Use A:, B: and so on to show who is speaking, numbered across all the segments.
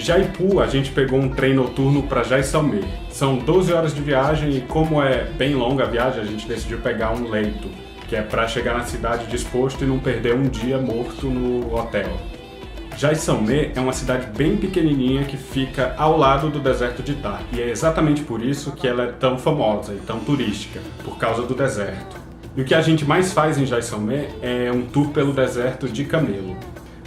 A: Jaipur, a gente pegou um trem noturno para Jaisalmer. São 12 horas de viagem e como é bem longa a viagem, a gente decidiu pegar um leito, que é para chegar na cidade disposto e não perder um dia morto no hotel. Jaisalmer é uma cidade bem pequenininha que fica ao lado do deserto de Thar, e é exatamente por isso que ela é tão famosa e tão turística, por causa do deserto. E o que a gente mais faz em Jaisalmer é um tour pelo deserto de camelo.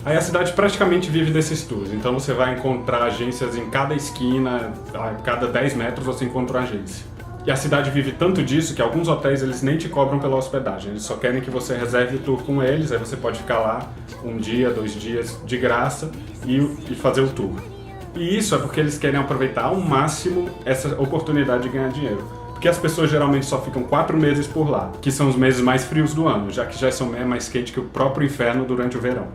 A: Aí a cidade praticamente vive desses tours, então você vai encontrar agências em cada esquina, a cada 10 metros você encontra uma agência. E a cidade vive tanto disso que alguns hotéis eles nem te cobram pela hospedagem, eles só querem que você reserve o tour com eles, aí você pode ficar lá um dia, 2 dias de graça e fazer o tour. E isso é porque eles querem aproveitar ao máximo essa oportunidade de ganhar dinheiro. Porque as pessoas geralmente só ficam 4 meses por lá, que são os meses mais frios do ano, já que Jaisalmer é mais quente que o próprio inferno durante o verão.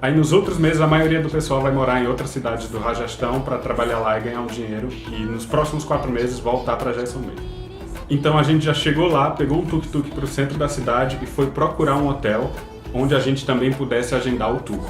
A: Aí nos outros meses a maioria do pessoal vai morar em outras cidades do Rajastão para trabalhar lá e ganhar um dinheiro e nos próximos 4 meses voltar para Jaisalmer. Então a gente já chegou lá, pegou um tuk-tuk para o centro da cidade e foi procurar um hotel onde a gente também pudesse agendar o tour.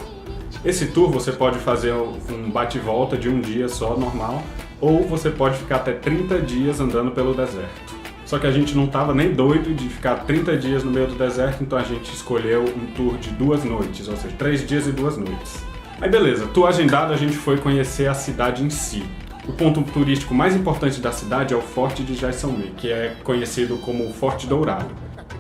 A: Esse tour você pode fazer um bate-volta de um dia só, normal, ou você pode ficar até 30 dias andando pelo deserto. Só que a gente não estava nem doido de ficar 30 dias no meio do deserto, então a gente escolheu um tour de 2 noites, ou seja, 3 dias e 2 noites. Aí beleza, tour agendado, a gente foi conhecer a cidade em si. O ponto turístico mais importante da cidade é o Forte de Jaisalmer, que é conhecido como o Forte Dourado.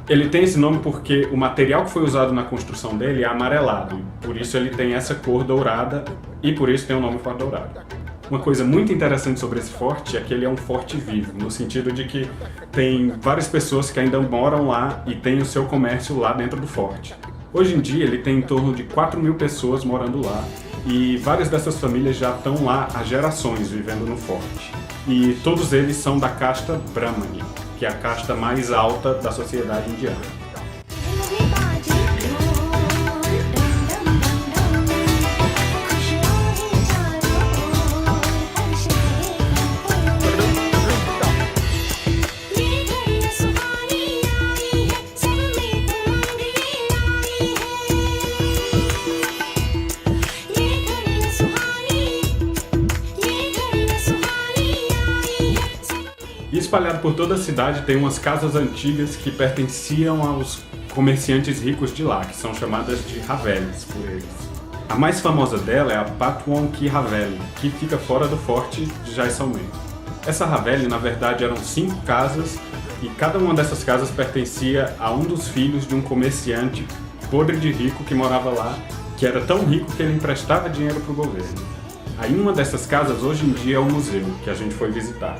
A: Ele tem esse nome porque o material que foi usado na construção dele é amarelado, por isso ele tem essa cor dourada e por isso tem o nome Forte Dourado. Uma coisa muito interessante sobre esse forte é que ele é um forte vivo, no sentido de que tem várias pessoas que ainda moram lá e têm o seu comércio lá dentro do forte. Hoje em dia ele tem em torno de 4.000 pessoas morando lá e várias dessas famílias já estão lá há gerações vivendo no forte. E todos eles são da casta Brahmani, que é a casta mais alta da sociedade indiana. E espalhado por toda a cidade tem umas casas antigas que pertenciam aos comerciantes ricos de lá, que são chamadas de Havelis por eles. A mais famosa dela é a Patwon Ki Haveli, que fica fora do forte de Jaisalmer. Essa Haveli, na verdade, eram 5 casas e cada uma dessas casas pertencia a um dos filhos de um comerciante podre de rico que morava lá, que era tão rico que ele emprestava dinheiro para o governo. Aí uma dessas casas hoje em dia é o museu, que a gente foi visitar.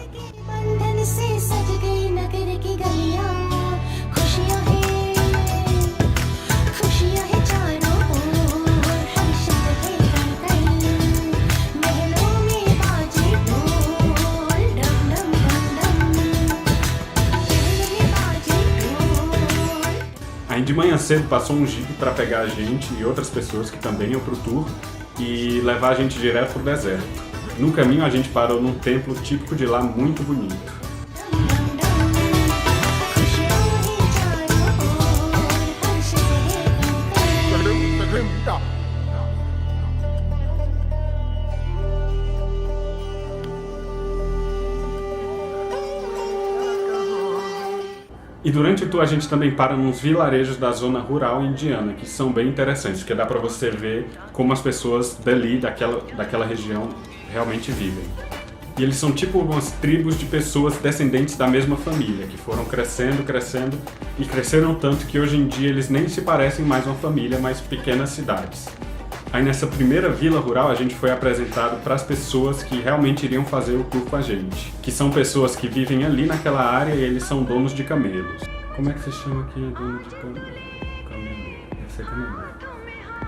A: Aí de manhã cedo passou um jeep para pegar a gente e outras pessoas que também iam pro tour e levar a gente direto pro deserto. No caminho a gente parou num templo típico de lá muito bonito. E durante o tour a gente também para nos vilarejos da zona rural indiana, que são bem interessantes, porque dá para você ver como as pessoas dali, daquela região, realmente vivem. E eles são tipo umas tribos de pessoas descendentes da mesma família, que foram crescendo e cresceram tanto que hoje em dia eles nem se parecem mais uma família, mas pequenas cidades. Aí nessa primeira vila rural a gente foi apresentado para as pessoas que realmente iriam fazer o tour com a gente, que são pessoas que vivem ali naquela área e eles são donos de camelos. Como é que se chama aqui dono de camelo? Deve ser camelo.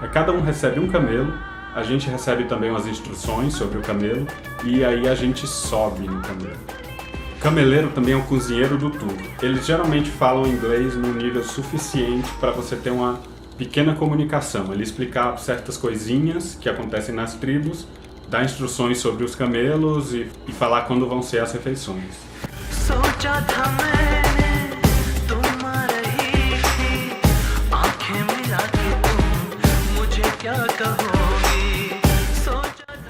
A: Aí cada um recebe um camelo, a gente recebe também umas instruções sobre o camelo e aí a gente sobe no camelo. O cameleiro também é um cozinheiro do tour. Eles geralmente falam inglês num nível suficiente para você ter uma pequena comunicação, ele explicar certas coisinhas que acontecem nas tribos, dar instruções sobre os camelos e falar quando vão ser as refeições.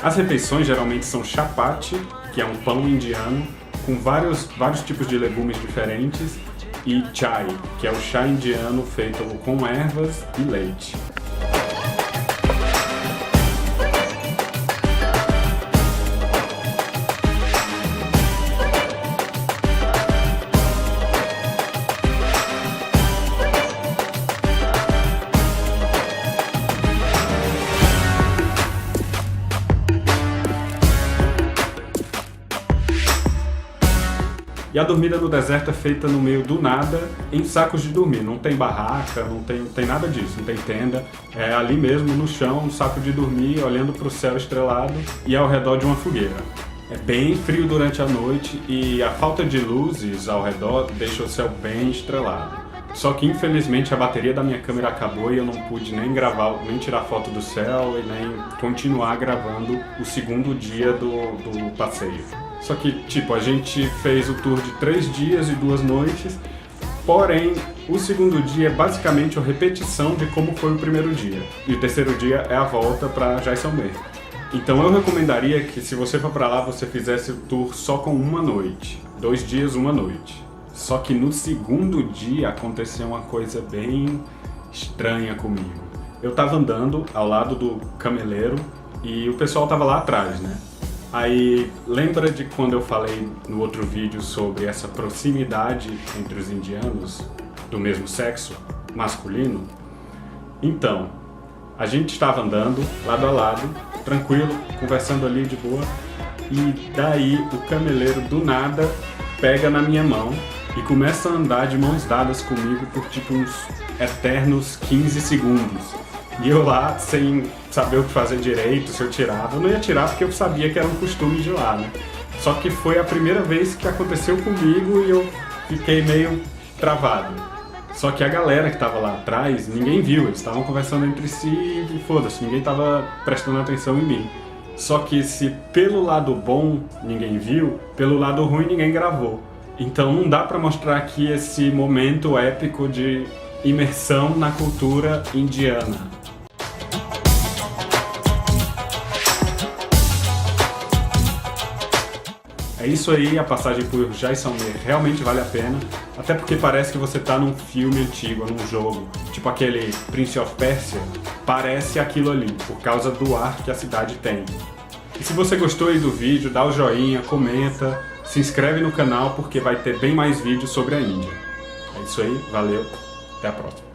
A: As refeições geralmente são chapati, que é um pão indiano, com vários tipos de legumes diferentes, e chai, que é o chá indiano feito com ervas e leite. E a dormida no deserto é feita no meio do nada, em sacos de dormir. Não tem barraca, não tem nada disso, não tem tenda. É ali mesmo, no chão, um saco de dormir, olhando para o céu estrelado e ao redor de uma fogueira. É bem frio durante a noite e a falta de luzes ao redor deixa o céu bem estrelado. Só que infelizmente a bateria da minha câmera acabou e eu não pude nem gravar, nem tirar foto do céu e nem continuar gravando o segundo dia do passeio. Só que, tipo, a gente fez o tour de 3 dias e 2 noites, porém, o segundo dia é basicamente a repetição de como foi o primeiro dia. E o terceiro dia é a volta para Jaisalmer. Então eu recomendaria que, se você for para lá, você fizesse o tour só com uma noite. 2 dias, 1 noite. Só que no segundo dia aconteceu uma coisa bem estranha comigo. Eu tava andando ao lado do cameleiro e o pessoal tava lá atrás, né? Aí, lembra de quando eu falei no outro vídeo sobre essa proximidade entre os indianos do mesmo sexo, masculino? Então, a gente estava andando lado a lado, tranquilo, conversando ali de boa, e daí o cameleiro do nada pega na minha mão e começa a andar de mãos dadas comigo por tipo uns eternos 15 segundos. E eu lá, sem saber o que fazer direito, se eu tirava, eu não ia tirar porque eu sabia que era um costume de lá, né? Só que foi a primeira vez que aconteceu comigo e eu fiquei meio travado. Só que a galera que tava lá atrás, ninguém viu, eles estavam conversando entre si e foda-se, ninguém tava prestando atenção em mim. Só que se pelo lado bom ninguém viu, pelo lado ruim ninguém gravou. Então não dá pra mostrar aqui esse momento épico de imersão na cultura indiana. É isso aí, a passagem por Jaisalmer realmente vale a pena, até porque parece que você tá num filme antigo, num jogo, tipo aquele Prince of Persia, parece aquilo ali, por causa do ar que a cidade tem. E se você gostou aí do vídeo, dá o joinha, comenta, se inscreve no canal porque vai ter bem mais vídeos sobre a Índia. É isso aí, valeu, até a próxima.